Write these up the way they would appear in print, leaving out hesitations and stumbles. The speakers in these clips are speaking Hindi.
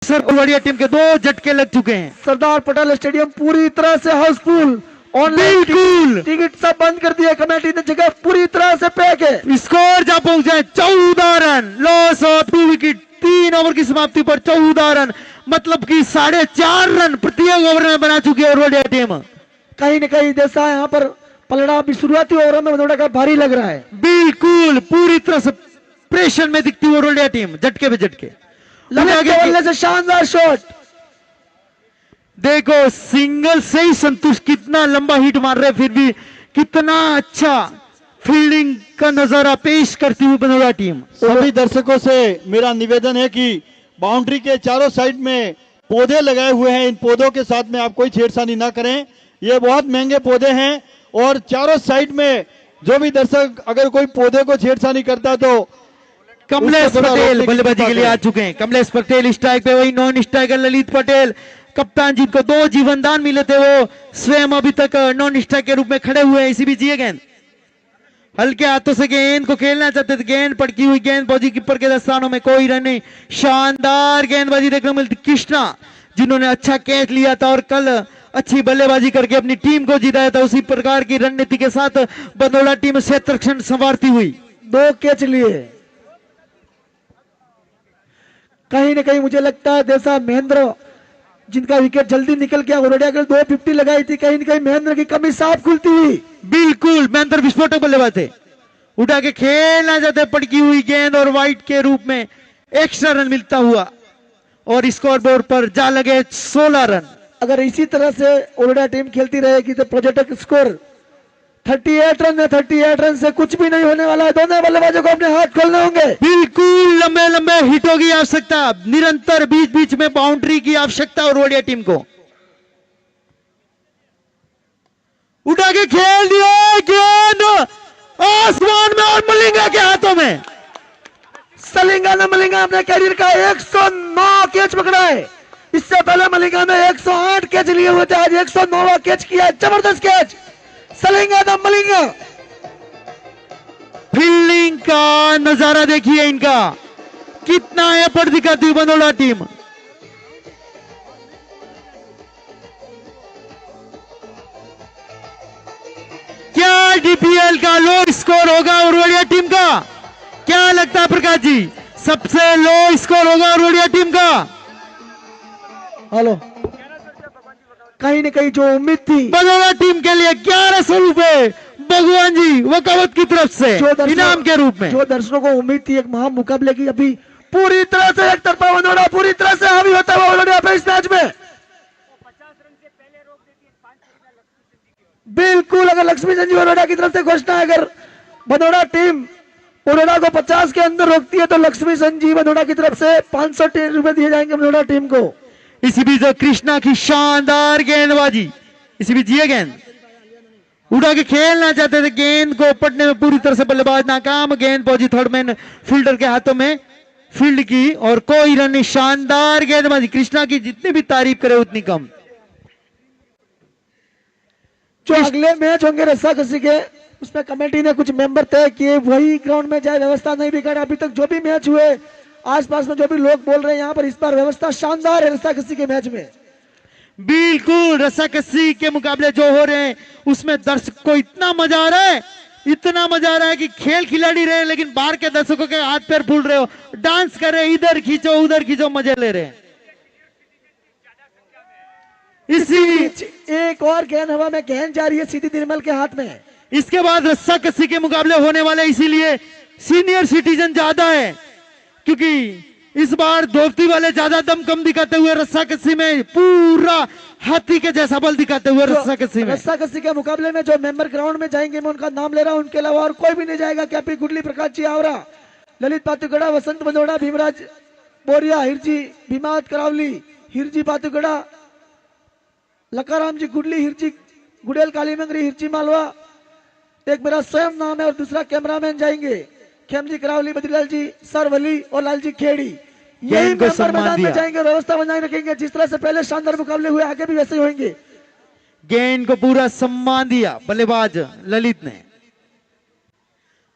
अक्सर उलवड़िया टीम के 2 झटके लग चुके हैं। सरदार पटेल स्टेडियम पूरी तरह से हाउसफुल, बिल्कुल टिकट सब बंद कर दिया कमेटी ने, जगह पूरी तरह से पैक है। स्कोर जा पहुंचा है 14 run, loss of 2 wicket. 3 over की समाप्ति पर 14 रन, मतलब कि 4.5 रन प्रत्येक ओवर में बना चुकी है उलवड़िया टीम। कहीं न कहीं जैसा यहाँ पर पलड़ा भी शुरुआती ओवर में बदौड़ा का भारी लग रहा है। बिल्कुल पूरी तरह से प्रेशर में दिखती है उलवड़िया टीम, झटके पे झटके। लगे से शानदार शॉट, देखो सिंगल से ही संतुष्ट, कितना लंबा हिट मार रहे, फिर भी कितना अच्छा फील्डिंग का नजारा पेश करती हुई बदौड़ा टीम। सभी दर्शकों से मेरा निवेदन है कि बाउंड्री के चारों साइड में पौधे लगाए हुए हैं, इन पौधों के साथ में आप कोई छेड़छाड़ी ना करें। ये बहुत महंगे पौधे हैं और चारों साइड में जो भी दर्शक अगर कोई पौधे को छेड़छाड़ी करता है तो कमलेश पटेल बल्लेबाजी के लिए आ चुके हैं। कमलेश पटेल स्ट्राइक पे, वही नॉन स्ट्राइकर ललित पटेल, कप्तान जिनको 2 जीवनदान मिले थे, वो स्वयं अभी तक नॉन स्ट्राइक के रूप में खड़े हुए हैं। इसी बीच ये गेंद हल्के हाथों से गेंद को खेलना चाहते थे, गेंद पटकी हुई, गेंदबाजी कीपर के दस्तानों में कोई रन नहीं। शानदार गेंदबाजी देखने मिलती कृष्णा, जिन्होंने अच्छा कैच लिया था और कल अच्छी बल्लेबाजी करके अपनी टीम को जिताया था। उसी प्रकार की रणनीति के साथ बदौड़ा टीम क्षेत्र क्षण संवारती हुई 2 कैच लिए। कहीं न कहीं मुझे लगता है जैसा महेंद्र जिनका विकेट जल्दी निकल गया, उलवड़िया के 250 लगाई थी, कहीं न कहीं महेंद्र की कमी साफ खुलती हुई। बिल्कुल महेंद्र विस्फोटक बल्लेबाज थे, उठा के खेलना चाहते, पटकी हुई गेंद और वाइट के रूप में एक्स्ट्रा रन मिलता हुआ और स्कोर बोर्ड पर जा लगे 16 रन। अगर इसी तरह से उलवड़िया टीम खेलती रहेगी तो प्रोजेक्ट स्कोर 38 रन है। 38 रन से कुछ भी नहीं होने वाला है, दोनों बल्लेबाजों को अपने हाथ खोलने होंगे। बिल्कुल लंबे लंबे हिटों की आवश्यकता, निरंतर बीच बीच में बाउंड्री की आवश्यकता और उलवड़िया टीम को। उठा के खेल दिया गेंद आसमान में और मलिंगा के हाथों में। सलिंगा ने मलिंगा अपने करियर का 109 कैच पकड़ा है। इससे पहले मलिंगा ने 108 कैच लिए हुए थे, आज 109वां कैच किया। जबरदस्त कैच सलिंगा ने मलिंगा। फील्डिंग का नजारा देखिए इनका, कितना एफर्ट दिखाती हुई बदौड़ा टीम। क्या डीपीएल का लो स्कोर होगा उलवड़िया टीम का? क्या लगता है प्रकाश जी, सबसे लो स्कोर होगा उलवड़िया टीम का? हेलो, कहीं न कहीं जो उम्मीद थी बदौड़ा टीम के लिए 1100 रुपए भगवान जी वकावत की तरफ से इनाम के रूप में। जो दर्शकों को उम्मीद थी एक महा मुकाबले की, अभी पूरी तरह से एक तरफा बदौड़ा पूरी तरह से हावी होता हुआ उलवड़िया पे इस मैच में। बिल्कुल, अगर लक्ष्मी संजीव उलवड़िया की तरफ से घोषणा है, अगर बदौड़ा टीम उलवड़िया को 50 के अंदर रोकती है तो लक्ष्मी संजीव बदौड़ा की तरफ से 500 रुपए दिए जाएंगे बदौड़ा टीम को। इसी बीच कृष्णा की शानदार गेंदबाजी, इसी बीच ये गेंद उड़ा के खेलना चाहते थे, गेंद को पटने में पूरी तरह से बल्लेबाज नाकाम। गेंद पहुंची थर्ड मैन फील्डर के हाथों में, फील्ड की और कोई रन नहीं। शानदार गेंदबाजी, कृष्णा की जितनी भी तारीफ करे उतनी कम। जो अगले मैच होंगे रस्साकसी के, उसमें कमेटी ने कुछ मेंबर तय किए, वही ग्राउंड में जाए, व्यवस्था नहीं बिगाड़े। अभी तक जो भी मैच हुए आसपास में जो भी लोग बोल रहे हैं, यहाँ पर इस बार व्यवस्था शानदार है रस्साकसी के मैच में। बिल्कुल, रस्साकसी के मुकाबले जो हो रहे हैं उसमें दर्शक को इतना मजा आ रहा है, इतना मजा आ रहा है कि खेल खिलाड़ी रहे लेकिन बाहर के दर्शकों के हाथ पैर फूल रहे हो, डांस कर रहे, इधर खींचो उधर खींचो, मजे ले रहे हैं। इसी एक और गेंद हवा में, गेंद जा रही है सीधी निर्मल के हाथ में। इसके बाद रस्साकसी के मुकाबले होने वाले, इसीलिए सीनियर सिटीजन ज्यादा है, क्योंकि इस बार धोती वाले ज्यादा दम कम दिखाते हुए रस्साकसी में पूरा हाथी के जैसा बल दिखाते हुए रस्साकसी के मुकाबले में जो मेंबर ग्राउंड में जाएंगे, मैं उनका नाम ले रहा हूं, उनके अलावा और कोई भी नहीं जाएगा। कैपी गुडली, प्रकाश जी आवरा, ललित पातुगड़ा, वसंत बंदोड़ा, भीमराज बोरिया, हिरजी भीमावत करावली, हिरजी पातुगड़ा, लकाराम जी गुडली, हिरजी गुडेल कालीमंगरी, हिरजी मालवा। एक मेरा स्वयं नाम है और दूसरा कैमरामैन जाएंगे खेमजी करावली, बद्रीलाल जी सरवली और लालजी खेड़ी। यही मेंबर मैदान में जाएंगे, व्यवस्था बनाए रखेंगे। जिस तरह से पहले शानदार मुकाबले हुए, आगे भी वैसे ही होंगे। गेंद को पूरा सम्मान दिया बल्लेबाज ललित ने।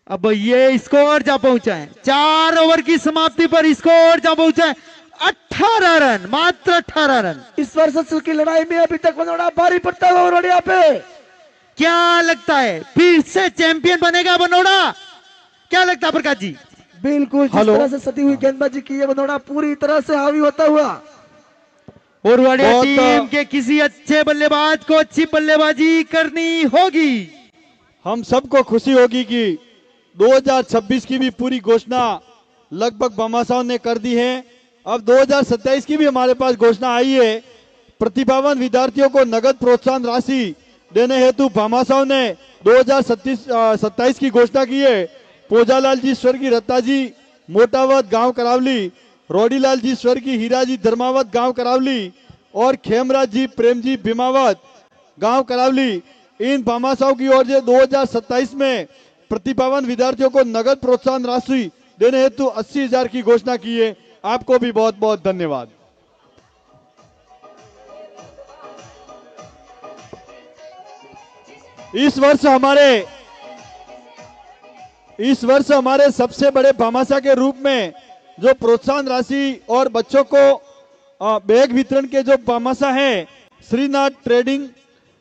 अब ये स्कोर जा पहुंचा है, 4 ओवर की समाप्ति पर स्कोर जा पहुंचा है 18 रन, मात्र 18 रन। इस वर्सेस की लड़ाई में अभी तक बनोड़ा भारी पड़ता हुआ बनोड़िया पे। क्या लगता है फिर से चैंपियन बनेगा बनोड़ा? क्या लगता है प्रकाश जी? बिल्कुल, जिस हेलो। तरह से सती हुई गेंदबाजी की है बनोड़ा पूरी तरह से हावी होता हुआ। और वाडिया बहुत- टीम के किसी अच्छे बल्लेबाज को अच्छी बल्लेबाजी करनी होगी। हम सबको खुशी होगी कि 2026 की भी पूरी घोषणा लगभग भामाशाह ने कर दी है। अब 2027 की भी हमारे पास घोषणा आई है। प्रतिभावान विद्यार्थियों को नगद प्रोत्साहन राशि देने हेतु भामाशाह ने 2027 की घोषणा की है। पोजालाल जी स्वर्गीय रत्ता जी मोटावत गांव करावली, रोडीलाल जी स्वर्गीय हीरा जी धर्मावत गांव करावली और खेमराज जी प्रेम जी भीमावत गांव करावली, इन भामाशाह की ओर से 2027 में प्रतिभावान विद्यार्थियों को नगद प्रोत्साहन राशि देने हेतु 80,000 की घोषणा की है। आपको भी बहुत बहुत धन्यवाद। इस वर्ष हमारे सबसे बड़े भामाशाह के रूप में जो प्रोत्साहन राशि और बच्चों को बैग वितरण के जो भामाशाह हैं, Shrinath trading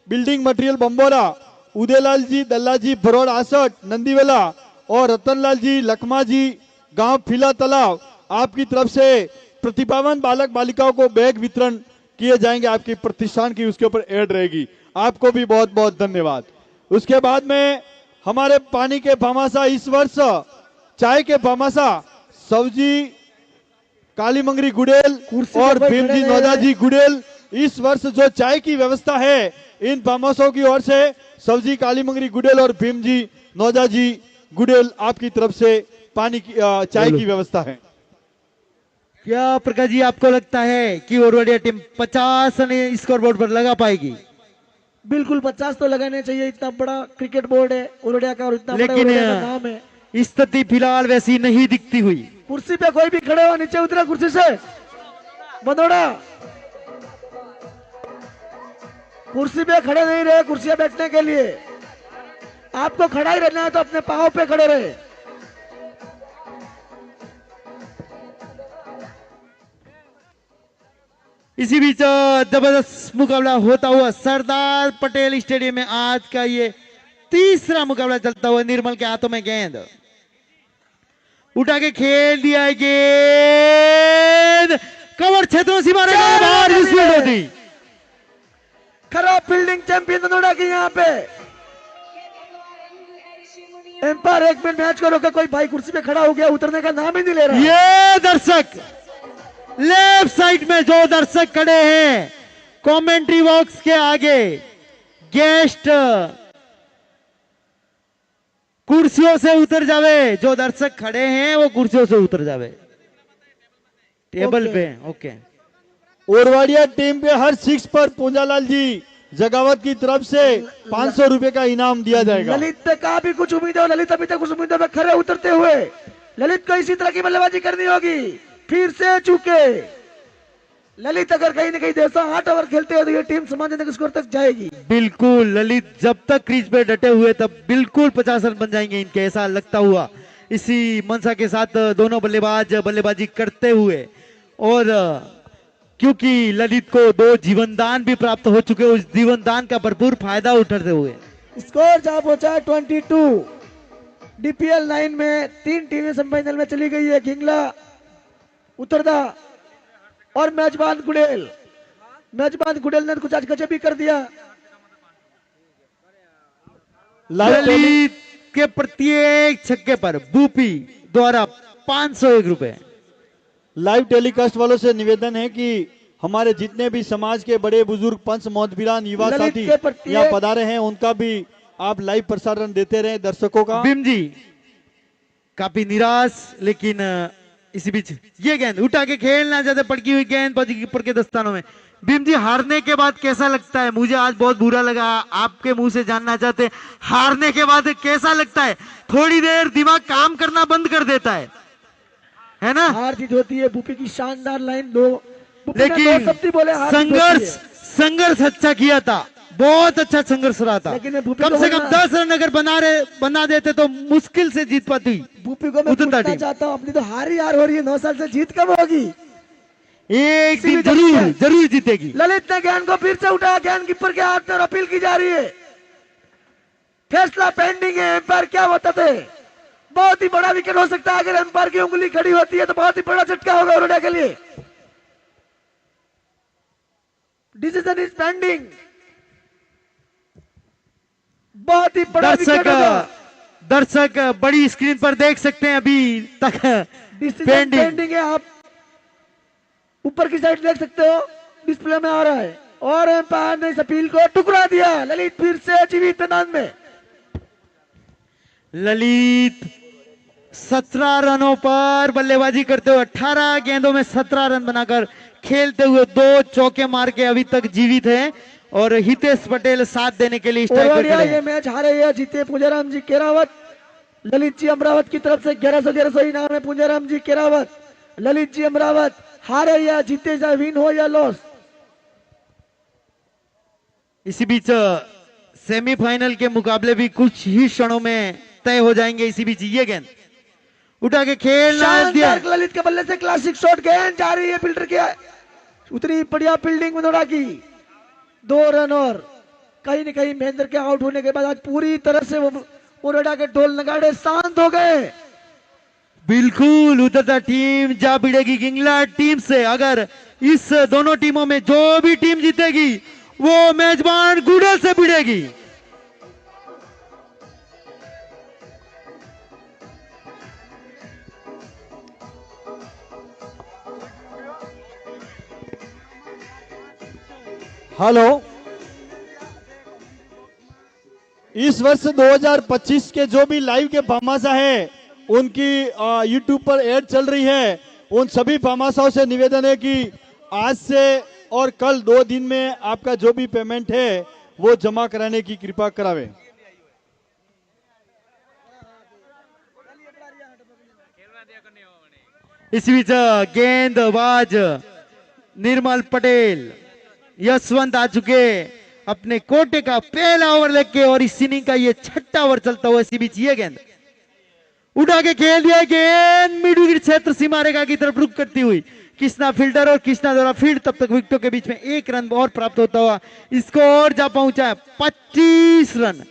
building material Bambora, Udaylal ji Dalla ji Bharod आसट नंदीवेला और रतनलाल जी लखमा जी गांव फिला तालाब, आपकी तरफ से प्रतिभावान बालक बालिकाओं को बैग वितरण किए जाएंगे। आपकी प्रतिष्ठान की उसके ऊपर एड रहेगी। आपको भी बहुत बहुत धन्यवाद। उसके बाद में हमारे पानी के भामाशाह इस वर्ष चाय के भामाशाह सब्जी काली मंगरी गुडेल कुर्सी पे और कोई भीमजी खड़े नहीं नौदा है। जी गुडेल, इस वर्ष जो चाय की व्यवस्था है इन भामाशाहों की ओर से सब्जी काली मंगरी गुडेल और भीमजी नौदा जी गुडेल, आपकी तरफ से पानी की चाय की व्यवस्था है। क्या प्रकाश जी आपको लगता है कि ओरवाडिया टीम 50 रन स्कोर बोर्ड पर लगा पाएगी? बिल्कुल 50 तो लगाने चाहिए। इतना बड़ा क्रिकेट बोर्ड है उरोड़िया का और इतना बड़ा लेकिन उरोड़िया का नाम है। स्थिति फिलहाल वैसी नहीं दिखती हुई। कुर्सी पे कोई भी खड़े हो, नीचे उतरा कुर्सी से। बनोड़ा कुर्सी पे खड़े नहीं रहे, कुर्सियां बैठने के लिए। आपको खड़ा ही रहना है तो अपने पांव पे खड़े रहे। इसी बीच जबरदस्त मुकाबला होता हुआ सरदार पटेल स्टेडियम में आज का ये तीसरा मुकाबला चलता हुआ। निर्मल के हाथों में गेंद उठा के खेल दिया है, गेंद कवर क्षेत्रों से मारे गए, बाहर मिसफील्ड होती। खराब फील्डिंग चैंपियन बनोड़ा की यहाँ पे। एम्पायर 1 मिनट मैच को रोके, कोई भाई कुर्सी पे खड़ा हो गया, उतरने का नाम ही नहीं ले रहा। ये दर्शक लेफ्ट साइड में जो दर्शक खड़े हैं कमेंट्री बॉक्स के आगे, गेस्ट कुर्सियों से उतर जावे। जो दर्शक खड़े हैं वो कुर्सियों से उतर जावे टेबल ओके। पे। ओके, ओरवाड़िया टीम पे हर 6 पर पूंजालाल जी जगावत की तरफ से 500 रुपए का इनाम दिया जाएगा। ललित का भी कुछ उम्मीद है, ललित अभी तक कुछ उम्मीदों में खड़े उतरते हुए। ललित को इसी तरह की बल्लेबाजी करनी होगी। फिर से चूके ललित अगर कहीं ना कहीं जैसा 8 ओवर खेलते हो तो ये टीम सम्मानजनक स्कोर तक जाएगी। बिल्कुल ललित जब तक क्रीज पे डटे हुए तब बिल्कुल 50 रन बन जाएंगे इनके, ऐसा लगता हुआ। इसी मनसा के साथ दोनों बल्लेबाज बल्लेबाजी करते हुए, और क्योंकि ललित को 2 जीवनदान भी प्राप्त हो चुके, उस जीवनदान का भरपूर फायदा उठाते हुए स्कोर जहां पहुंचा 22। डीपीएल 9 में 3 टीमें सेमीफाइनल में चली गई है। घिंगला, उत्तरदा और मेजबान गुडेल। मेजबान गुडेल ने कुछ आज गजब भी कर दिया। ललित के प्रत्येक छक्के पर बूपी द्वारा 501 रुपए। लाइव टेलीकास्ट वालों से निवेदन है कि हमारे जितने भी समाज के बड़े बुजुर्ग पंच मोहतबीरान युवा ललित साथी के प्रत्येक- यहाँ पधारे हैं, उनका भी आप लाइव प्रसारण देते रहे दर्शकों का। भीम जी काफी निराश, लेकिन इसी बीच ये गेंद उठा के खेलना चाहते, पड़की हुई गेंद बाजी कीपर के दस्तानों में। भीम जी हारने के बाद कैसा लगता है? मुझे आज बहुत बुरा लगा, आपके मुंह से जानना चाहते हैं, हारने के बाद कैसा लगता है? थोड़ी देर दिमाग काम करना बंद कर देता है ना? हार जीत होती है। बूपी की शानदार लाइन 2। लेकिन बोले हार जीत होती है। संघर्ष अच्छा किया था, बहुत अच्छा संघर्ष रहा था। लेकिन ये भूपी कम को से कम बोलना- 10 रन अगर बना देते तो मुश्किल से जीत पाती। बूपी को मैं उतरता पूछना टीम। चाहता हूं, अपनी तो हार ही हार हो रही है। 9 साल से जीत कब होगी? एक सीधी दिन जरूर जरूर है। जरूर जीतेगी। ललित ने गेंद को फिर से उठाया, गेंद कीपर के हाथ में और अपील की जा रही है। फैसला पेंडिंग है। एम्पायर क्या बताते हैं? बहुत ही बड़ा विकेट हो सकता है अगर एम्पायर की उंगली खड़ी होती है तो बहुत ही बड़ा झटका होगा ओरडिया के लिए। Decision is pending. बहुत ही बड़ा विकेट होगा। दर्शक बड़ी स्क्रीन पर देख सकते हैं अभी तक डिसीजन पेंडिंग। पेंडिंग है। आप ऊपर की साइड देख सकते हो, डिस्प्ले में आ रहा है। और एम्पायर ने इस अपील को ठुकरा दिया। ललित फिर से जीवित मैदान में। ललित 17 रनों पर बल्लेबाजी करते हुए 18 गेंदों में 17 रन बनाकर खेलते हुए 2 चौके मार के अभी तक जीवित है। और हितेश पटेल साथ देने के लिए स्ट्राइक पर ओरडिया खड़े ये हैं। मैच हारे या जीते पूंजाराम जी केरावत। ललित जी अमरावत की तरफ से 1100 इनाम है। पूंजाराम जी केरावत, ललित जी अमरावत, हारे या जीते, चाहे विन हो या लॉस। इसी बीच सेमीफाइनल के मुकाबले भी कुछ ही क्षणों में तय हो जाएंगे। इसी बीच ये गेंद उठा के खेलना दिया। शानदार ललित के बल्ले से क्लासिक शॉट, गेंद जा रही है फील्डर की। उतनी बढ़िया फील्डिंग मनोड़ा की। 2 रन और कहीं न कहीं महेंद्र के आउट होने के बाद आज पूरी तरह से वो ओरडिया के ढोल नगाड़े शांत हो गए। बिल्कुल उतरता टीम जा भिड़ेगी किंगला टीम से। अगर इस दोनों टीमों में जो भी टीम जीतेगी वो मेजबान गुडल से भिड़ेगी। हेलो, इस वर्ष 2025 के जो भी लाइव के भामाशा है उनकी यूट्यूब पर ऐड चल रही है। उन सभी भामाशाओं से निवेदन है कि आज से और कल 2 दिन में आपका जो भी पेमेंट है वो जमा कराने की कृपा करावे। इसी बीच गेंदबाज निर्मल पटेल यशवंत आ चुके अपने कोटे का पहला ओवर लेके और इस इनिंग का ये 6ठा ओवर चलता हुआ। इसी बीच ये गेंद उठा के खेल दिया। गेंद मिड विकेट क्षेत्र सीमा रेखा की तरफ रुक करती हुई कृष्णा फील्डर और कृष्णा द्वारा फील्ड, तब तक विकेटों के बीच में 1 रन और प्राप्त होता हुआ स्कोर जा पहुंचा है 25 रन।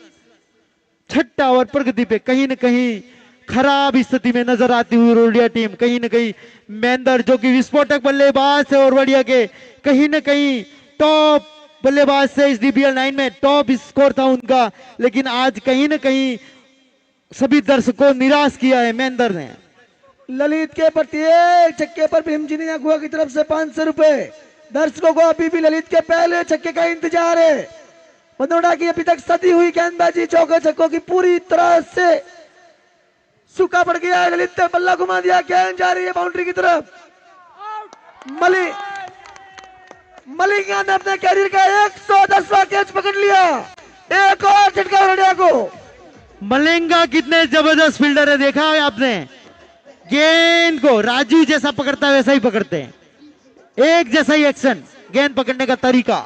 6ठा ओवर प्रगति पे कहीं न कहीं खराब स्थिति में नजर आती हुई ओरडिया टीम। कहीं न कहीं महेंद्र जो कि विस्फोटक बल्लेबाज है और ओरडिया के कहीं न कहीं टॉप बल्लेबाज से इस DBL 9 में टॉप स्कोर था उनका, लेकिन आज कहीं न कहीं सभी दर्शकों निराश किया है महेंद्र ने। ललित के प्रत्येक छक्के पर भीमजी अगुआ की तरफ से 500 रुपए। दर्शकों को अभी भी ललित के पहले छक्के का इंतजार है। मनोड़ा की अभी तक सदी हुई गेंदबाजी चौके छक्कों की पूरी तरह से सूखा पड़ गया है। ललित ने बल्ला घुमा दिया, गेंद जा रही है बाउंड्री की तरफ। मलिंगा ने अपने कैरियर का 110वां कैच पकड़ लिया। एक और झटका ओरडिया को। मलिंगा कितने जबरदस्त फील्डर है, देखा है आपने? गेंद को राजू जैसा पकड़ता है वैसा ही पकड़ते हैं, एक जैसा ही एक्शन, गेंद पकड़ने का तरीका।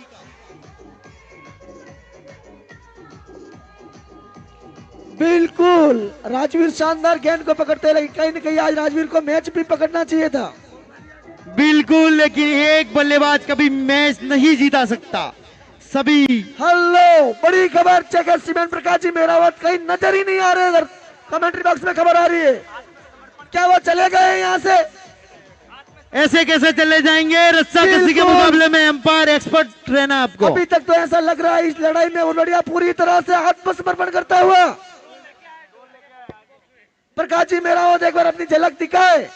बिल्कुल राजवीर शानदार गेंद को पकड़ते हैं, लेकिन कहीं न कहीं आज राजवीर को मैच भी पकड़ना चाहिए था। बिल्कुल, लेकिन एक बल्लेबाज कभी मैच नहीं जीता सकता। सभी हेलो, बड़ी खबर, चेकर सीमेंट प्रकाश जी मेरावत कहीं नजर ही नहीं आ रहे। इधर कमेंट्री बॉक्स में खबर आ रही है, क्या वो चले गए यहाँ से? ऐसे कैसे चले जाएंगे? रस्सा कसी के मुकाबले में एम्पायर एक्सपर्ट रहना आपको। अभी तक तो ऐसा लग रहा है इस लड़ाई में ओरडिया पूरी तरह से आत्मसमर्पण करता हुआ। प्रकाश जी मेरावत एक बार अपनी झलक दिखाए,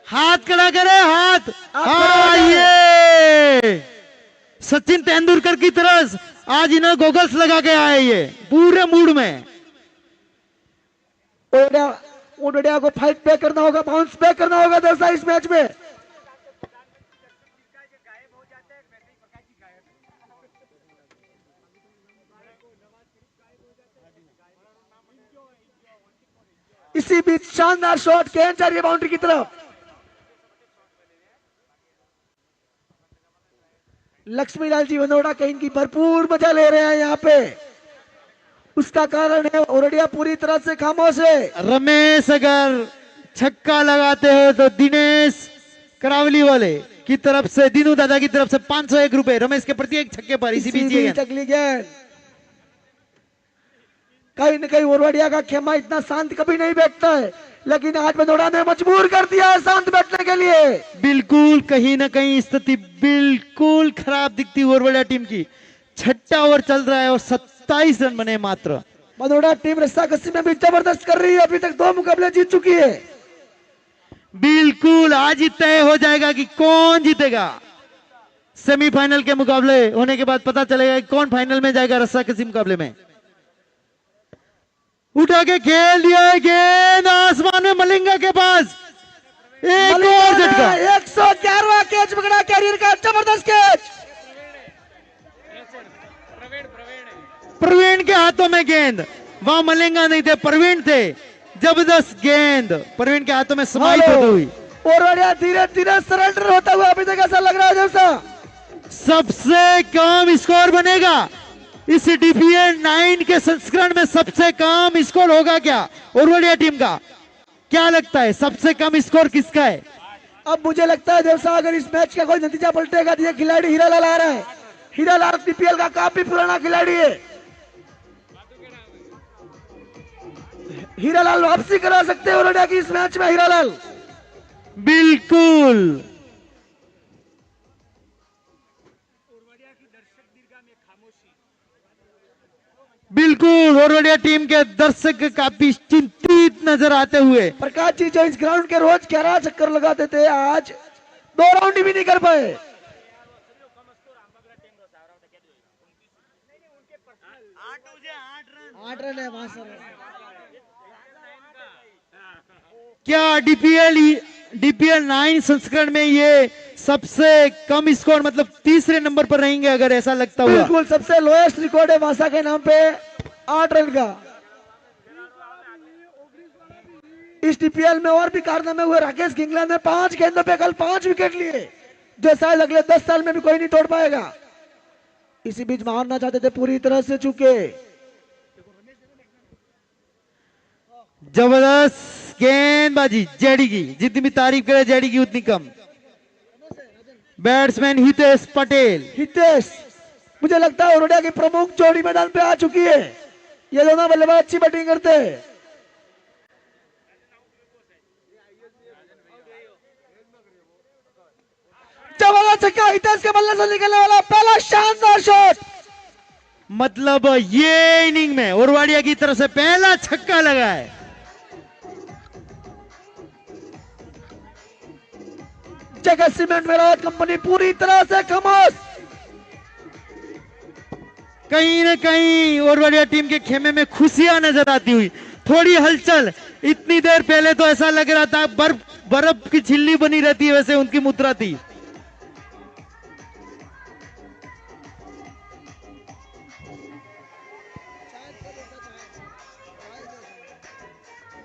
हाथ खड़ा करे, हाथ। आप खड़े हो जाओ। ये सचिन तेंदुलकर की तरह आज इन्हें गोगल्स लगा के आए, ये पूरे मूड में। ओरडिया को फाइट बैक करना होगा, बाउंस बैक करना होगा दर्शा इस मैच में। इसी बीच शानदार शॉट, गेंद जा रही है बाउंड्री की तरफ। लक्ष्मीलाल जी वनोड़ा कहीं की भरपूर मजा ले रहे हैं यहाँ पे। उसका कारण है ओरडिया पूरी तरह से खामोश है। रमेश अगर छक्का लगाते हो तो दिनेश करावली वाले की तरफ से, दीनू दादा की तरफ से 501 रुपए रमेश के प्रत्येक छक्के पर। इसी बीच ये गेंद। अगली गेंद। कहीं न कहीं ओरवाडिया का खेमा इतना शांत कभी नहीं बैठता है, लेकिन आज भदौड़ा ने मजबूर कर दिया है शांत बैठने के लिए। बिल्कुल कहीं ना कहीं स्थिति बिल्कुल खराब दिखती ओरवाडिया टीम की। छठा ओवर चल रहा है और 27 रन बने मात्र। भदौड़ा टीम रस्साकसी में भी जबरदस्त कर रही है, अभी तक 2 मुकाबले जीत चुकी है। बिल्कुल आज ही तय हो जाएगा कि कौन जीतेगा। सेमीफाइनल के मुकाबले होने के बाद पता चलेगा कि कौन फाइनल में जाएगा रस्साकसी मुकाबले में। उठा के खेल दिया है गेंद आसमान में मलिंगा के पास। एक और झटका। 111वां कैच पकड़ा कैरियर का, जबरदस्त कैच। प्रवीण के हाथों में गेंद, वहां मलिंगा नहीं थे, प्रवीण थे। जबरदस्त गेंद प्रवीण के हाथों में समाहित होती हुई। ओरवाडिया धीरे धीरे सरेंडर होता हुआ अभी तक ऐसा लग रहा है जैसा। सबसे कम स्कोर बनेगा इस डीपीएल 9 के संस्करण में। सबसे कम स्कोर होगा क्या ओरवाडिया टीम का? क्या लगता है सबसे कम स्कोर किसका है? अब मुझे लगता है देवसा अगर इस मैच का कोई नतीजा पलटेगा तो ये खिलाड़ी हीरालाल आ रहा है। हीरालाल डीपीएल का काफी पुराना खिलाड़ी है। हीरालाल वापसी करा सकते हैं ओरवाडिया की इस मैच में। हीरालाल बिल्कुल बिल्कुल ओरवाडिया टीम के दर्शक काफी चिंतित नजर आते हुए। प्रकाश जी जो इस ग्राउंड के रोज 11 चक्कर लगाते थे, आज 2 राउंड भी नहीं कर पाए। आठ रन है वहां सर। क्या डीपीएल 9 संस्करण में ये सबसे कम स्कोर मतलब तीसरे नंबर पर रहेंगे अगर ऐसा लगता हुआ? बिल्कुल सबसे लोएस्ट रिकॉर्ड है वासा के नाम पे 8 रन का। इस डीपीएल में और भी कारनामे हुए। राकेश गिंगला ने 5 गेंदों पे कल 5 विकेट लिए, जो शायद अगले 10 साल में भी कोई नहीं तोड़ पाएगा। इसी बीच मारना चाहते थे, पूरी तरह से चूके। जबरदस्त गेंदबाजी जेडी की, जितनी भी तारीफ करे जेडी की उतनी कम। बैट्समैन हितेश पटेल। हितेश मुझे लगता है ओरवाडिया की प्रमुख जोड़ी मैदान पे आ चुकी है। ये दोनों बल्लेबाज अच्छी बैटिंग करते हैं। जबरदस्त छक्का हितेश के बल्ले से निकलने वाला पहला शानदार शॉट। मतलब ये इनिंग में ओरवाडिया की तरफ से पहला छक्का लगा है। जगत सीमेंट मेरावत कंपनी पूरी तरह से खामोश। कहीं न कहीं ओरवाडिया टीम के खेमे में खुशियां नजर आती हुई। थोड़ी हलचल, इतनी देर पहले तो ऐसा लग रहा था बर्फ की छिल्ली बनी रहती है, वैसे उनकी मुद्रा थी।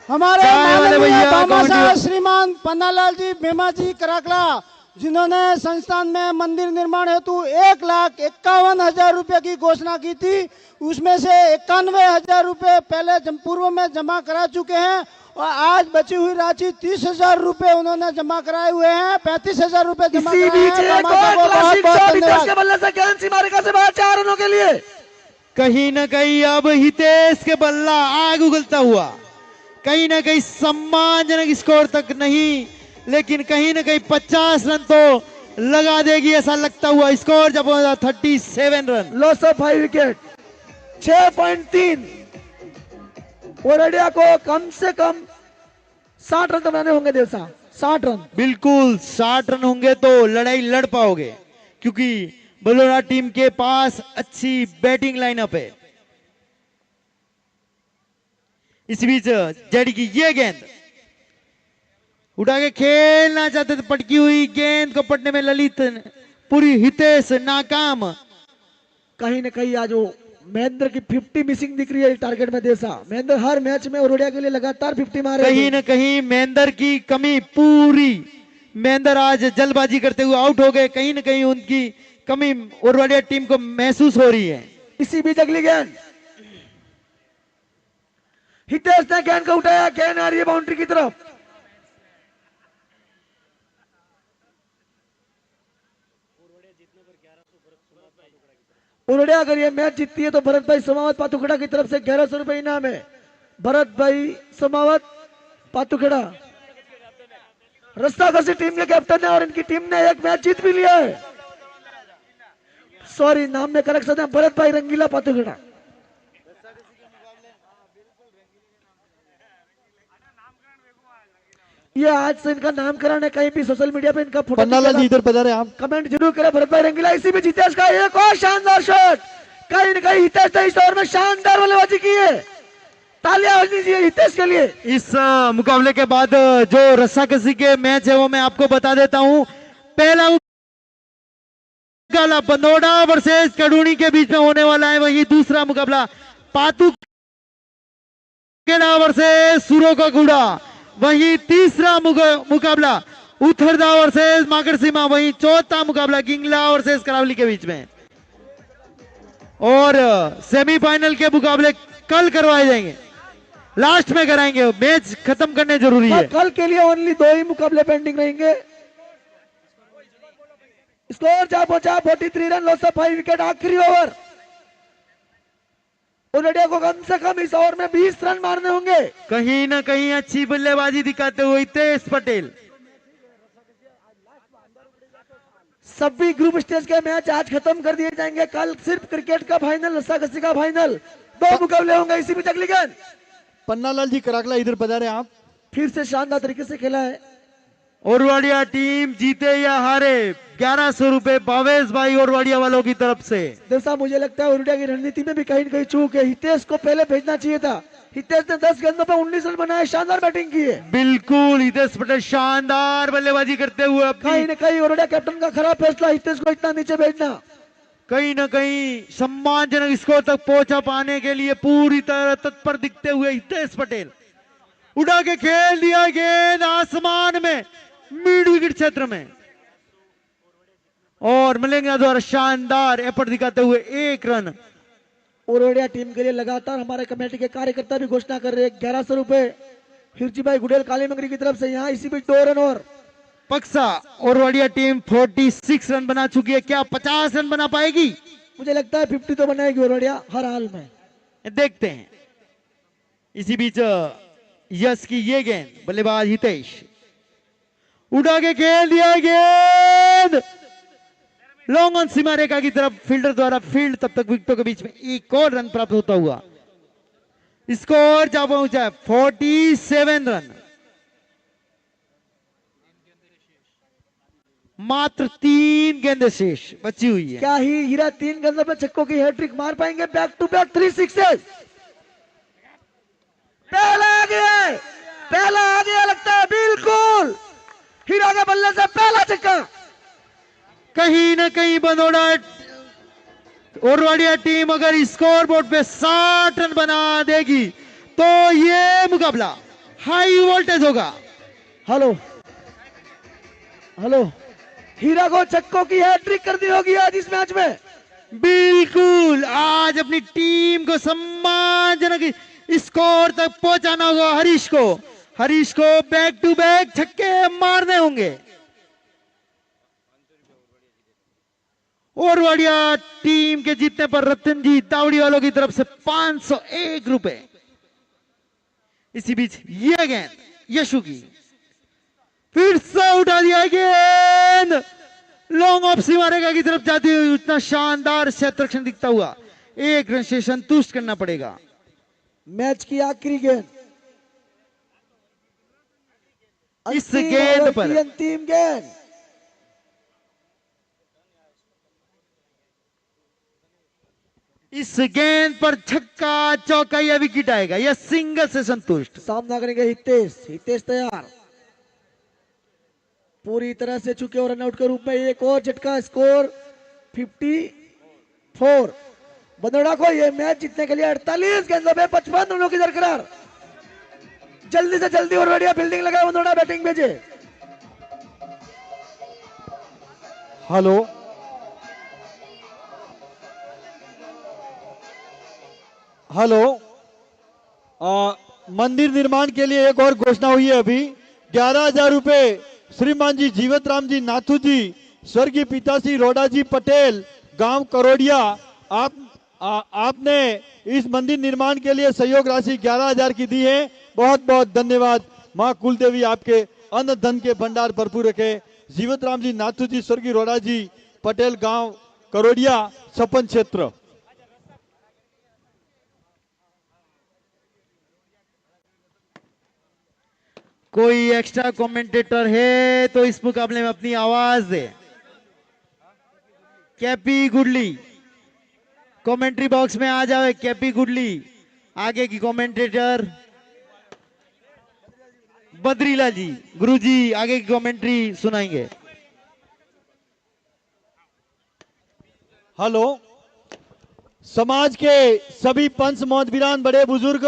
हमारे चाय वाले माननीय भैया, बाबा साहब कमेटी- श्रीमान पन्नालाल जी मेमा जी कराकला, जिन्होंने संस्थान में मंदिर निर्माण हेतु 1,51,000 रुपए की घोषणा की थी, उसमें से 91,000 रुपए पहले पूर्व में जमा करा चुके हैं और आज बची हुई राशि 30,000 रुपए उन्होंने जमा कराए हुए हैं। 35,000 रुपए जमा इसी कराए बीच हैं। एक मामा और को क्लासिक बहुत-बहुत शॉट हितेश धन्यवाद। के बल्ले से गेंद सीमा रेखा से बाहर 4 रनों के लिए। कहीं न कहीं अब हितेश के बल्ला आग उगलता हुआ, कहीं ना कहीं सम्मानजनक स्कोर तक नहीं, लेकिन कहीं ना कहीं 50 रन तो लगा देगी ऐसा लगता हुआ स्कोर जब 37 रन। Loss of 5 wicket. 6.3। ओरवाडिया को कम से कम 60 रन तो बनाने होंगे देवसा। 60 रन। बिल्कुल 60 रन होंगे तो लड़ाई लड़ पाओगे, क्योंकि बलोरा टीम के पास अच्छी बैटिंग लाइनअप है। इस बीच जेडी की ये गेंद उठा के खेलना चाहते थे, पटकी हुई गेंद को पटने में ललित पूरी हितेश नाकाम। कहीं न कहीं आज वो महेंद्र की 50 मिसिंग दिख रही है टारगेट में देसा। महेंद्र हर मैच में ओरवाडिया के लिए लगातार 50 मारे। कहीं न कहीं महेंद्र की कमी पूरी, महेंद्र आज जल्दबाजी करते हुए आउट हो गए। कहीं न कहीं उनकी कमी ओरवाडिया टीम को महसूस हो रही है। इसी बीच अगली गेंद हितेश ने गेंद को उठाया, गेंद आ रही है बाउंड्री की तरफ। उन्होंने अगर ये मैच जीतती है तो भरत भाई समावत पातुखेड़ा की तरफ से 1100 रुपए इनाम है। भरत भाई समावत पातुखेड़ा रस्साकसी टीम के कैप्टन है और इनकी टीम ने एक मैच जीत भी लिया है। सॉरी, नाम में करेक्शन है, भरत भाई रंगीला पातुखेड़ा। ये आज से इनका नामकरण है, कहीं भी सोशल मीडिया पे इनका फोटो पन्नालाल जी इधर पधारे आप। कमेंट जरूर करें। भरत भाई रंगीला इसी में हितेश का एक और शानदार शॉट, कहीं न कहीं हितेश ने इस ओवर में शानदार बल्लेबाजी की है। तालियां हो दीजिए हितेश के लिए। इस मुकाबले के बाद जो रस्साकसी के मैच है वो मैं आपको बता देता हूं। पहला मुकाबला बंदोड़ा वर्सेस कड़ूनी के बीच में होने वाला है, वही दूसरा मुकाबला पातुखेड़ा वर्सेस सुरो का गुड़ा, वही तीसरा मुकाबला उथरदा वर्सेस माकड़सीमा, वही चौथा मुकाबला गिंगला वर्सेस करावली के बीच में। और सेमीफाइनल के मुकाबले कल करवाए जाएंगे, लास्ट में कराएंगे, मैच खत्म करने जरूरी है। कल के लिए ओनली 2 ही मुकाबले पेंडिंग रहेंगे। स्कोर जा पहुंचा 43 रन, लॉस ऑफ 5 विकेट। आखिरी ओवर, उन्हें को कम से कम इस ओवर में 20 रन मारने होंगे। कहीं ना कहीं अच्छी बल्लेबाजी दिखाते हुए हितेश पटेल। सभी ग्रुप स्टेज के मैच आज खत्म कर दिए जाएंगे। कल सिर्फ क्रिकेट का फाइनल, रस्साकसी का फाइनल, 2 मुकाबले होंगे इसी बीच। अगली गेंद पन्नालाल जी कराकला इधर पधारे आप। फिर से शानदार तरीके से खेला है। ओरवाड़िया टीम जीते या हारे 1100 रुपए भावेश भाई ओरवाड़िया वालों की तरफ से। दोस्तों मुझे लगता है उरुडिया की रणनीति में भी कहीं न कहीं चूक है। हितेश को पहले भेजना चाहिए था। हितेश ने 10 गेंदों पर 19 रन बनाए, शानदार बैटिंग की है। बिल्कुल, हितेश पटेल शानदार बल्लेबाजी करते हुए कहीं न कहीं उरुडिया कैप्टन का खराब फैसला हितेश को इतना नीचे भेजना। कहीं ना कहीं सम्मानजनक स्कोर तक पहुंचा पाने के लिए पूरी तरह तत्पर दिखते हुए हितेश पटेल उड़ा के खेल दिया गेंद आसमान में मिड विकेट क्षेत्र में, और मलेंगा द्वारा शानदार एफर्ट दिखाते हुए 1 रन। उरुडिया टीम के लिए लगातार हमारे कमेटी के कार्यकर्ता भी घोषणा कर रहे हैं 1100 रुपए हिरची भाई गुडेल काली मंगरी की तरफ से। यहाँ इसी बीच 2 रन और पक्सा ओरवाड़िया टीम 46 रन बना चुकी है, क्या 50 रन बना पाएगी? मुझे लगता है 50 तो बनाएगी उरुडिया हर हाल में, देखते हैं। इसी बीच यश की ये गेंद, बल्लेबाज हितेश उड़ा के खेल दिया गेंद लॉन्ग ऑन सीमा रेखा की तरफ, फील्डर द्वारा फील्ड, तब तक विकेटों के बीच में 1 और रन प्राप्त होता हुआ स्कोर जा पहुंचा है 47 रन। मात्र 3 गेंदें शेष बची हुई है। क्या ही हीरा 3 गेंदों पे छक्कों की हैट्रिक मार पाएंगे? Back to back 3 sixes. पहला आ गया, पहला आ गया लगता है, बिल्कुल हीरा के बल्ले से पहला छक्का। कहीं ना कहीं बंदोड़ा ओरवाड़िया टीम अगर स्कोर बोर्ड पे 60 रन बना देगी तो ये मुकाबला हाई वोल्टेज होगा। हेलो हेलो, हीरा को छक्कों की हैट्रिक कर दी होगी आज इस मैच में। बिल्कुल, आज अपनी टीम को सम्मानजनक स्कोर तक पहुंचाना होगा हरीश को। हरीश को बैक टू बैक छक्के मारने होंगे। ओरवाड़िया टीम के जीतने पर रतनजी तावड़ी वालों की तरफ से 501 रुपए। इसी बीच ये गेंद यशु की, फिर से उठा दिया गेंद लॉन्ग ऑफ सीमा रेखा की तरफ जाती हुई, उतना शानदार क्षेत्ररक्षण दिखता हुआ 1 रन से संतुष्ट करना पड़ेगा। मैच की आखिरी गेंद, इस गेंद पर अंतिम गेंद, इस गेंद पर छक्का चौका या विकेट आएगा या सिंगल से संतुष्ट। सामना करेंगे हितेश। हितेश तैयार, पूरी तरह से चुके और रनआउट के रूप में एक और झटका। स्कोर 54। बंदोड़ा को यह मैच जीतने के लिए 48 गेंदों पे 55 रनों की दरकरार। जल्दी से जल्दी और बढ़िया फील्डिंग लगाए, बंदोड़ा बैटिंग भेजे। हेलो, हेलो, मंदिर निर्माण के लिए एक और घोषणा हुई है अभी। 11,000 रुपए श्रीमान जी जीवत राम जी नाथू जी स्वर्गीय पिताश्री रोडाजी पटेल, गांव करोड़िया, आपने इस मंदिर निर्माण के लिए सहयोग राशि 11,000 की दी है। बहुत बहुत धन्यवाद। माँ कुलदेवी आपके अन्न धन के भंडार भरपूर रखे। जीवत राम जी नाथू जी, स्वर्गीय रोडाजी पटेल, गांव करोड़िया, छप्पन क्षेत्र। कोई एक्स्ट्रा कमेंटेटर है तो इस मुकाबले में अपनी आवाज दे। कैपी गुडली कमेंट्री बॉक्स में आ जाए। कैपी गुडली आगे की कमेंटेटर। बद्रीलाल जी, गुरुजी आगे की कमेंट्री सुनाएंगे। हेलो, समाज के सभी पंच मोहतबीरान, बड़े बुजुर्ग,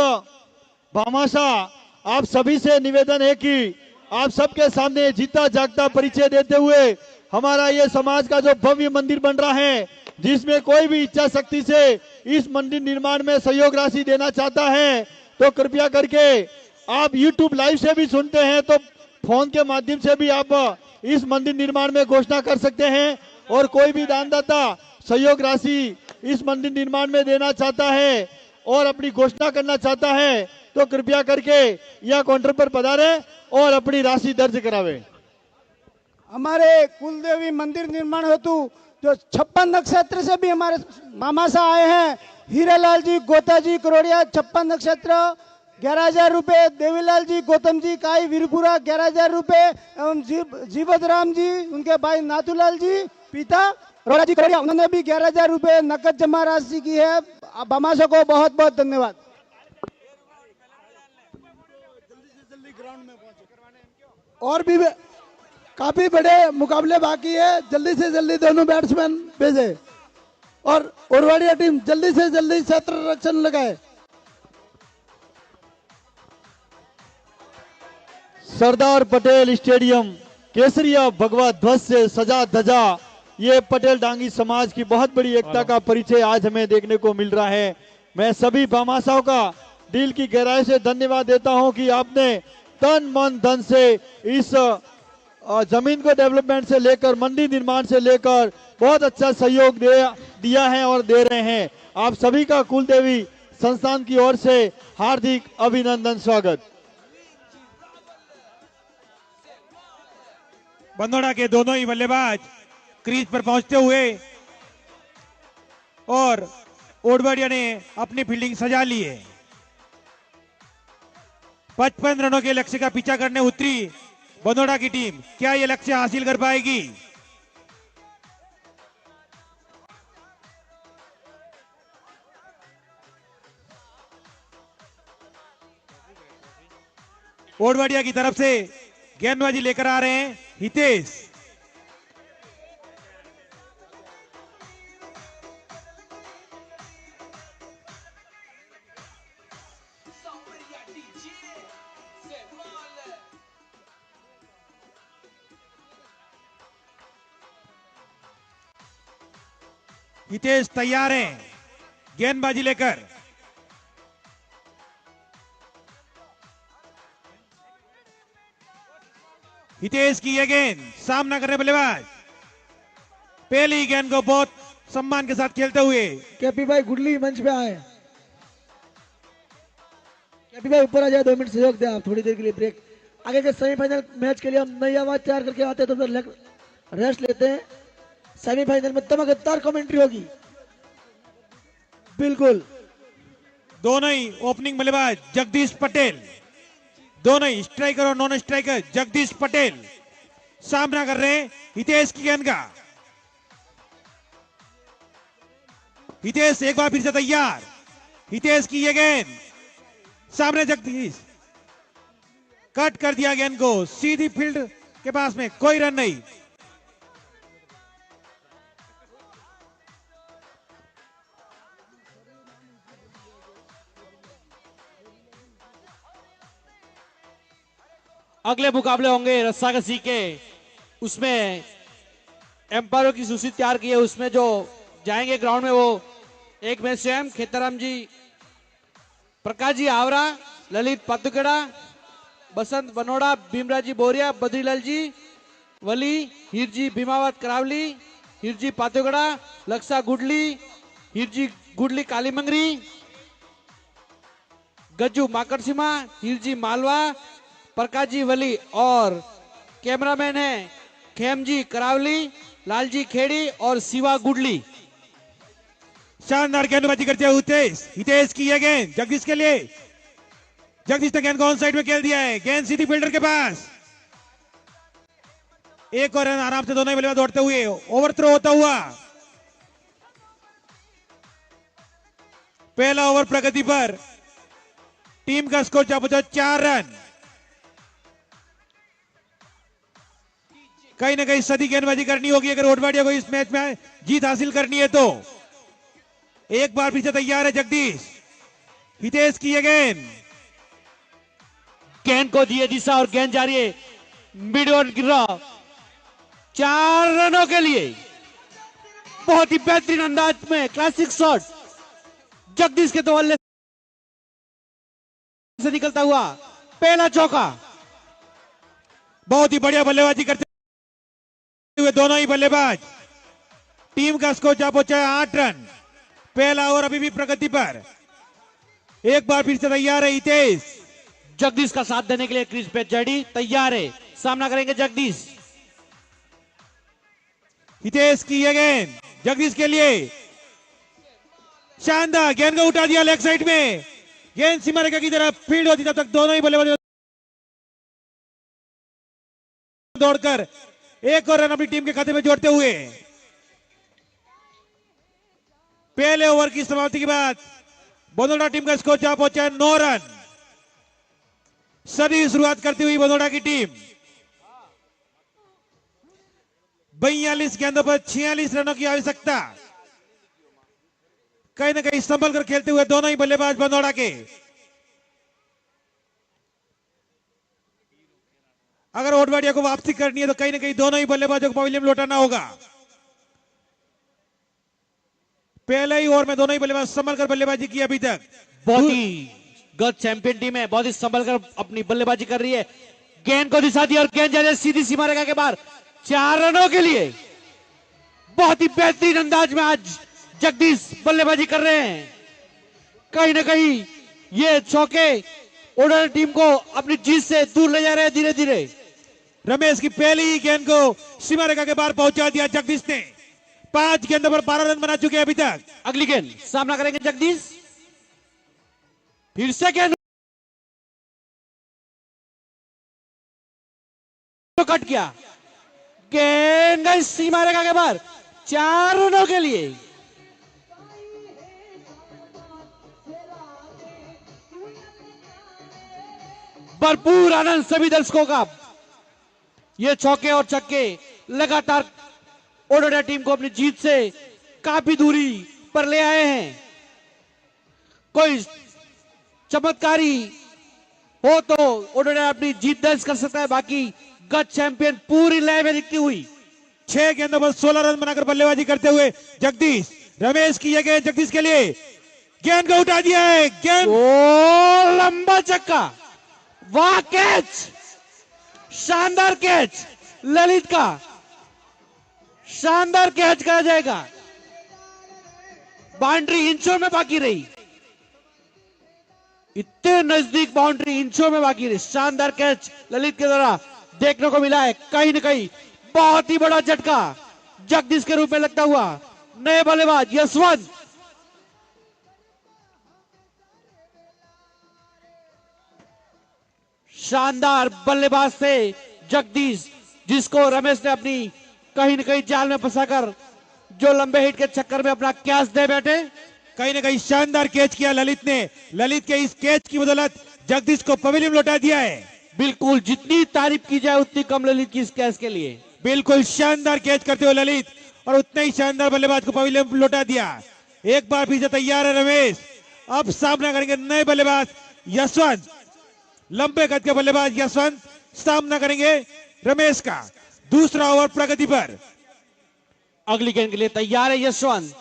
भामाशाह, आप सभी से निवेदन है कि आप सबके सामने जीता जागता परिचय देते हुए हमारा ये समाज का जो भव्य मंदिर बन रहा है, जिसमें कोई भी इच्छा शक्ति से इस मंदिर निर्माण में सहयोग राशि देना चाहता है तो कृपया करके आप YouTube लाइव से भी सुनते हैं तो फोन के माध्यम से भी आप इस मंदिर निर्माण में घोषणा कर सकते हैं। और कोई भी दानदाता सहयोग राशि इस मंदिर निर्माण में देना चाहता है और अपनी घोषणा करना चाहता है तो कृपया करके यह काउंटर पर पधारे और अपनी राशि दर्ज करावे। हमारे कुलदेवी मंदिर निर्माण हेतु जो 56 नक्षत्र से भी हमारे मामा साहब आए हैं। हीरालाल जी गोता जी करोड़िया 56 नक्षत्र 11,000 रुपए। देवीलाल जी गौतम जी काई वीरपुरा 11,000 रुपए एवं जीवत राम जी उनके भाई नाथूलाल जी पिता रोड़ा जी करोड़िया, उन्होंने भी 11,000 रुपए नकद जमा राशि की है। मामा साहब को बहुत बहुत धन्यवाद। और भी काफी बड़े मुकाबले बाकी है, जल्दी से जल्दी दोनों बैट्समैन भेजे और ओरवाड़िया टीम जल्दी से जल्दी क्षेत्र रक्षण लगाए। सरदार पटेल स्टेडियम केसरिया भगवा ध्वज से सजा धजा, ये पटेल डांगी समाज की बहुत बड़ी एकता का परिचय आज हमें देखने को मिल रहा है। मैं सभी भामाशाहों का दिल की गहराई से धन्यवाद देता हूं कि आपने तन मन धन से इस जमीन को डेवलपमेंट से लेकर मंदिर निर्माण से लेकर बहुत अच्छा सहयोग दिया है और दे रहे हैं। आप सभी का कुलदेवी संस्थान की ओर से हार्दिक अभिनंदन, स्वागत। बंदोड़ा के दोनों ही बल्लेबाज क्रीज पर पहुंचते हुए और ओडवाडिया ने अपनी फील्डिंग सजा ली है। 55 रनों के लक्ष्य का पीछा करने उतरी बंदोड़ा की टीम, क्या यह लक्ष्य हासिल कर पाएगी? ओडवाडिया की तरफ से गेंदबाजी लेकर आ रहे हैं हितेश। हितेश तैयार हैं गेंदबाजी लेकर। हितेश की यह गेंद, सामना करने बल्लेबाज पहली गेंद को बहुत सम्मान के साथ खेलते हुए केपी भाई गुडली मंच पे आए। केपी भाई ऊपर आ जाए, 2 मिनट सहयोग दे आप, थोड़ी देर के लिए ब्रेक। आगे के सेमीफाइनल मैच के लिए हम नई आवाज तैयार करके आते हैं तो रेस्ट लेते हैं। सेमीफाइनल में धमाकेदार कमेंट्री होगी। बिल्कुल, दोनों ही ओपनिंग बल्लेबाज जगदीश पटेल, दोनों ही स्ट्राइकर और नॉन स्ट्राइकर जगदीश पटेल सामना कर रहे हैं हितेश की गेंद का। हितेश एक बार फिर से तैयार। हितेश की यह गेंद, सामने जगदीश, कट कर दिया गेंद को सीधी फील्ड के पास में, कोई रन नहीं। अगले मुकाबले होंगे रस्साकसी के, उसमें एम्पायरों की सूची तैयार की है। उसमें जो जाएंगे ग्राउंड में वो एक में स्वयं खेताराम जी, प्रकाश जी आवरा, ललित पातुकेड़ा, बसंत बनोड़ा, भीमराज जी बोरिया, बद्रीलाल जी वली, हिरजी भीमावत करावली, हिरजी पातोगड़ा, लक्सा गुडली, हिरजी गुडली कालीमंगरी, गज्जू माकड़सीमा, हिरजी मालवा, प्रकाशजी वली और कैमरामैन है खेमजी करावली, लालजी खेड़ी और शिवा गुडली। शानदार गेंदबाजी करते हुए हितेश, हितेश की यह गेंद जगदीश के लिए। जगदीश ने गेंद को ऑन साइड में खेल दिया है, गेंद सीधी फील्डर के पास। एक और रन आराम से दोनों ही बल्लेबाज दौड़ते हुए, ओवर थ्रो होता हुआ। पहला ओवर प्रगति पर, टीम का स्कोर जा पहुंचा 4 रन। कहीं ना कहीं सदी गेंदबाजी करनी होगी अगर ओडवाडिया को इस मैच में जीत हासिल करनी है तो। एक बार फिर से तैयार है जगदीश, हितेश की ये गेंद, गेंद को दिए दिशा और गेंद जा रही है मिड ऑन गिर रहा 4 रनों के लिए। बहुत ही बेहतरीन अंदाज में क्लासिक शॉट जगदीश के तवल्ले से निकलता हुआ पहला चौका। बहुत ही बढ़िया बल्लेबाजी करते हुए दोनों ही बल्लेबाज। टीम का स्कोर जा पहुंचा है 8 रन। पहला ओवर अभी भी प्रगति पर। एक बार फिर से तैयार है हितेश, जगदीश का साथ देने के लिए क्रीज पे जेडी तैयार है, सामना करेंगे जगदीश। हितेश की ये गेंद जगदीश के लिए, शानदार गेंद को उठा दिया लेग साइड में। गेंद सीमा रेखा की तरफ फील्ड होती तब तक दोनों ही बल्लेबाज दौड़कर एक और रन अपनी टीम के खाते में जोड़ते हुए। पहले ओवर की समाप्ति के बाद बंदोड़ा टीम का स्कोर जा पहुंचा है 9 रन। सदी शुरुआत करती हुई बंदोड़ा की टीम 42 गेंदों पर 46 रनों की आवश्यकता। कहीं ना कहीं संभल कर खेलते हुए दोनों ही बल्लेबाज बंदोड़ा के। अगर ओडवाडिया को वापसी करनी है तो कहीं ना कहीं दोनों ही बल्लेबाजों को पवेलियन लौटाना होगा। पहले ही ओवर में दोनों ही बल्लेबाज संभल कर बल्लेबाजी की अभी तक। बहुत ही गत चैंपियन टीम है, बहुत ही संभल कर अपनी बल्लेबाजी कर रही है। गेंद को दिशा दी और गेंद जा रही है सीधी सीमा रेखा के बाहर 4 रनों के लिए। बहुत ही बेहतरीन अंदाज में आज जगदीश बल्लेबाजी कर रहे हैं। कहीं ना कहीं ये चौके ओडर टीम को अपनी जीत से दूर ले जा रहे हैं धीरे धीरे। रमेश की पहली ही गेंद को सीमा रेखा के बाहर पहुंचा दिया जगदीश ने। 5 गेंदों पर 12 रन बना चुके हैं अभी तक। अगली गेंद सामना करेंगे जगदीश। फिर से गेंद तो कट गया, गेंद गई सीमा रेखा के बाहर 4 रनों के लिए। भरपूर आनंद सभी दर्शकों का। ये चौके और छक्के लगातार ओडोडा टीम को अपनी जीत से काफी दूरी पर ले आए हैं। कोई चमत्कारी हो तो ओडोडा अपनी जीत दर्ज कर सकता है, बाकी गत चैंपियन पूरी लय में दिखती हुई। 6 गेंदों पर 16 रन बनाकर बल्लेबाजी करते हुए जगदीश। रमेश की यह गेंद जगदीश के लिए, गेंद को उठा दिया है। गेंद ओ लंबा चक्का, वाह कैच, शानदार कैच ललित का, शानदार कैच कहा जाएगा। बाउंड्री इंचों में बाकी रही, इतने नजदीक बाउंड्री इंचों में बाकी रही। शानदार कैच ललित के द्वारा देखने को मिला है। कहीं न कहीं बहुत ही बड़ा झटका जगदीश के रूप में लगता हुआ नए बल्लेबाज यशवंत। शानदार बल्लेबाज से जगदीश, जिसको रमेश ने अपनी कहीं न कहीं जाल में फंसाकर जो लंबे हिट के चक्कर में अपना कैच दे बैठे। कहीं ना कहीं शानदार कैच किया ललित ने। ललित के इस कैच की बदौलत जगदीश को पवेलियन लौटा दिया है। बिल्कुल, जितनी तारीफ की जाए उतनी कम ललित की इस कैच के लिए। बिल्कुल शानदार कैच करते हुए ललित, और उतने ही शानदार बल्लेबाज को पवेलियन लौटा दिया। एक बार फिर से तैयार है रमेश। अब सामना करेंगे नए बल्लेबाज यशवंत। लंबे कद के बल्लेबाज यशवंत सामना करेंगे रमेश का। दूसरा ओवर प्रगति पर। अगली गेंद के लिए तैयार है यशवंत।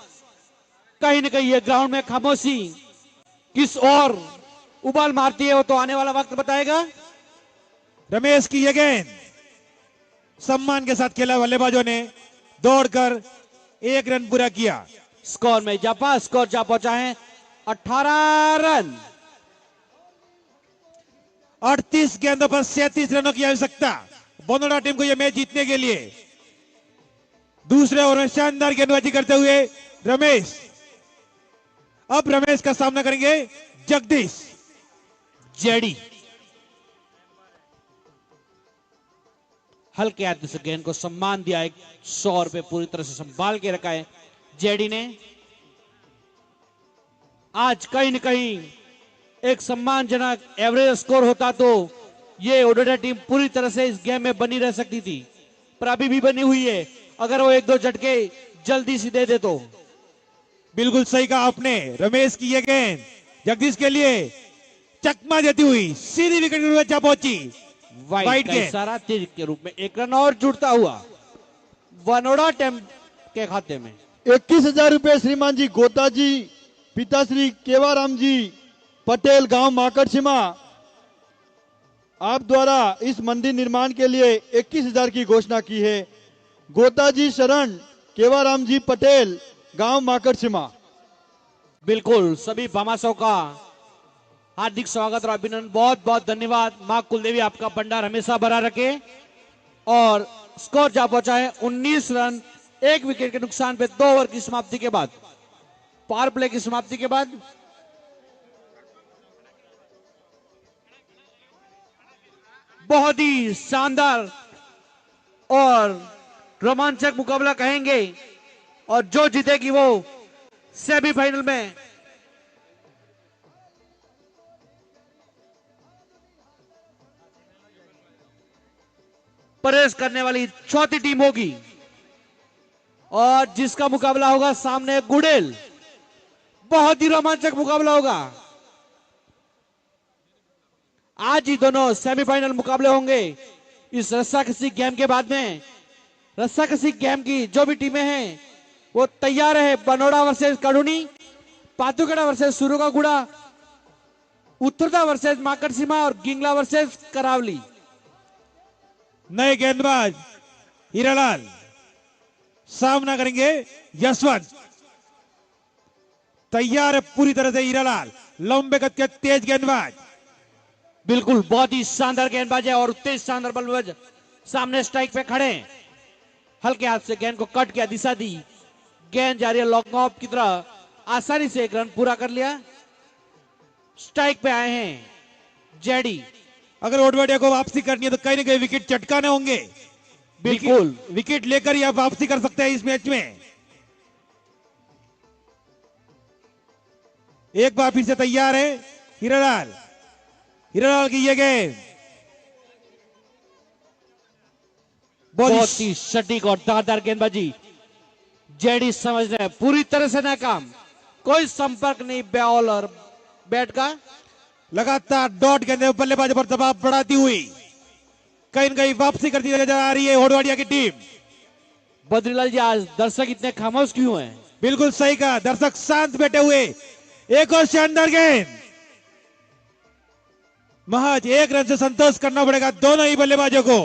कहीं न कहीं ये ग्राउंड में खामोशी किस और उबाल मारती है वो तो आने वाला वक्त बताएगा। रमेश की यह गेंद सम्मान के साथ खेला बल्लेबाजों ने दौड़कर 1 रन पूरा किया। स्कोर में इजाफा, स्कोर जा पहुंचा है 18 रन। 38 गेंदों पर 37 रनों की आवश्यकता बरनोड़ा टीम को यह मैच जीतने के लिए। दूसरे ओवर में शानदार गेंदबाजी करते हुए रमेश। अब रमेश का सामना करेंगे जगदीश। जेडी हल्के हाथ से गेंद को सम्मान दिया, 100 रुपए पूरी तरह से संभाल के रखा है जेडी ने। आज कहीं न कहीं एक सम्मानजनक एवरेज स्कोर होता तो ये ओडिशा टीम पूरी तरह से इस गेम में बनी रह सकती थी, पर अभी भी बनी हुई है। अगर वो 1-2 झटके जल्दी से दे दे तो। बिल्कुल सही कहा आपने। रमेश की यह गेंद जगदीश के लिए चकमा देती हुई सीधी विकेट के जा पहुंची। वाइड का गेंद। इशारा तीर के रूप में 1 रन और जुड़ता हुआ बरनोड़ा टीम के खाते में। 21,000 रुपए श्रीमान जी गोता जी, पिताश्री केवाराम जी पटेल, गांव माकड़सीमा, आप द्वारा इस मंदिर निर्माण के लिए 21,000 की घोषणा की है। गोताजी शरण केवाराम जी पटेल, गांव माकड़सीमा। बिल्कुल सभी भामाशाहों का हार्दिक स्वागत और अभिनंदन, बहुत बहुत धन्यवाद। मां कुलदेवी आपका भंडार हमेशा भरा रखे। और स्कोर जा पहुंचा है 19 रन, 1 विकेट के नुकसान पे 2 ओवर की समाप्ति के बाद, पावर प्ले की समाप्ति के बाद। बहुत ही शानदार और रोमांचक मुकाबला कहेंगे, और जो जीतेगी वो सेमीफाइनल में प्रवेश करने वाली चौथी टीम होगी, और जिसका मुकाबला होगा सामने गुडेल। बहुत ही रोमांचक मुकाबला होगा। आज ही दोनों सेमीफाइनल मुकाबले होंगे। इस रस्साकसी गेम के बाद में रस्साकसी गेम की जो भी टीमें हैं वो तैयार है। बरनोड़ा वर्सेस कड़ूनी, पातुगड़ा वर्सेस सुरुगागुड़ा, उत्तरदा वर्सेस माकड़सीमा और गिंगला वर्सेस करावली। नए गेंदबाज हीरालाल सामना करेंगे यशवंत। तैयार है पूरी तरह से हीरालाल, लंबे कद के तेज गेंदबाज। बिल्कुल बहुत ही शानदार गेंदबाज है और तेज शानदार बल्लेबाज सामने स्ट्राइक पे खड़े हैं। हल्के हाथ से गेंद को कट किया, दिशा दी, गेंद जा रही है लॉन्ग ऑफ की तरह, आसानी से 1 रन पूरा कर लिया। स्ट्राइक पे आए हैं जेडी। अगर ओडवाडिया को वापसी करनी है तो कहीं ना कहीं विकेट चटकाने होंगे। बिल्कुल विकेट लेकर ही आप वापसी कर सकते हैं इस मैच में। एक बार फिर से तैयार है हीरालाल। हीरालाल की ये गेंद बहुत ही सटीक और दारदार गेंदबाजी। जेडी समझ रहे हैं पूरी तरह से नाकाम, कोई संपर्क नहीं बॉल और बैट का। लगातार डॉट गेंदें बल्लेबाजों पर दबाव बढ़ाती हुई कहीं न कहीं वापसी करती नजर आ रही है होडवाडिया की टीम। बद्रीलाल जी, आज दर्शक इतने खामोश क्यों हैं? बिल्कुल सही कहा, दर्शक शांत बैठे हुए। एक और शानदार गेंद, महज 1 रन से संतोष करना पड़ेगा दोनों ही बल्लेबाजों को।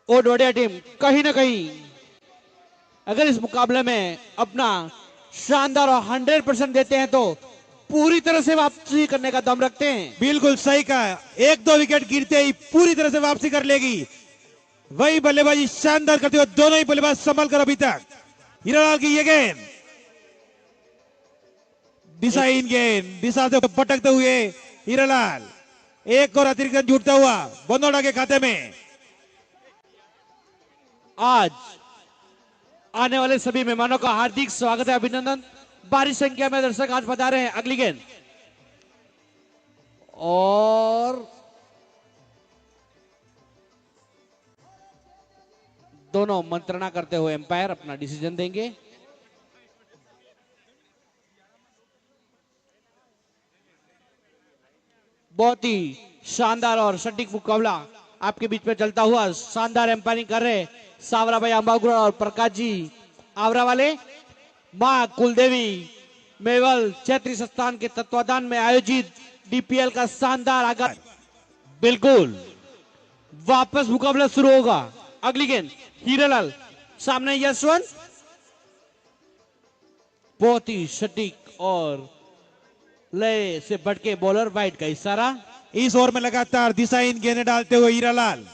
ओडवाडिया टीम कहीं ना कहीं अगर इस मुकाबले में अपना शानदार और 100% देते हैं तो पूरी तरह से वापसी करने का दम रखते हैं। बिल्कुल सही कहा, 1-2 विकेट गिरते ही पूरी तरह से वापसी कर लेगी। वही बल्लेबाजी शानदार करते हुए दोनों ही बल्लेबाज संभल कर अभी तक। हीरालाल की ये गेंद, दिशाहीन गेंद, दिशा से पटकते हुए हीरालाल, एक और अतिरिक्त रन जुटता हुआ बरनोड़ा के खाते में। आज आने वाले सभी मेहमानों का हार्दिक स्वागत है, अभिनंदन। भारी संख्या में दर्शक आज बता रहे हैं। अगली गेंद और दोनों मंत्रणा करते हुए एम्पायर अपना डिसीजन देंगे। बहुत ही शानदार और सटीक मुकाबला आपके बीच में चलता हुआ। शानदार एम्पायरिंग कर रहे सावरा भाई अंबागुड़ा और प्रकाश जी आवरा वाले। मां कुलदेवी मेवल क्षेत्रीय संस्थान के तत्वाधान में आयोजित डीपीएल का शानदार आगाज। बिल्कुल वापस मुकाबला शुरू होगा। अगली गेंद हीरालाल, सामने यशवंत, बहुत ही सटीक और लय से भटके बॉलर, वाइड का इशारा। इस ओवर में लगातार दिशाहीन गेंदें डालते हुए हीरालाल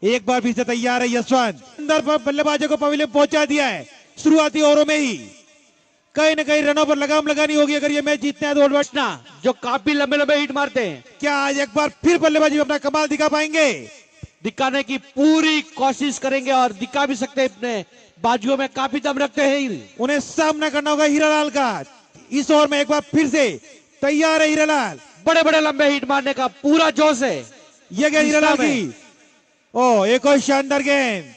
एक बार फिर से तैयार है यशवंत। अंदर पर बल्लेबाजों को पवेलियन पहुंचा दिया है शुरुआती ओवरों में ही। कहीं ना कहीं रनों पर लगाम लगानी होगी अगर ये मैच जीतना है तो। कृष्णा जो काफी लंबे लंबे हिट मारते हैं, क्या आज एक बार फिर बल्लेबाजी में अपना कमाल दिखा पाएंगे? दिखाने की पूरी कोशिश करेंगे और दिखा भी सकते हैं। अपने बाजुओं में काफी दम रखते हैं। उन्हें सामना करना होगा हीरालाल का। इस ओवर में एक बार फिर से तैयार है हीरालाल। बड़े बड़े लंबे हिट मारने का पूरा जोश है। यह गेंद हीरालाल की। ओ एक और शानदार गेंद।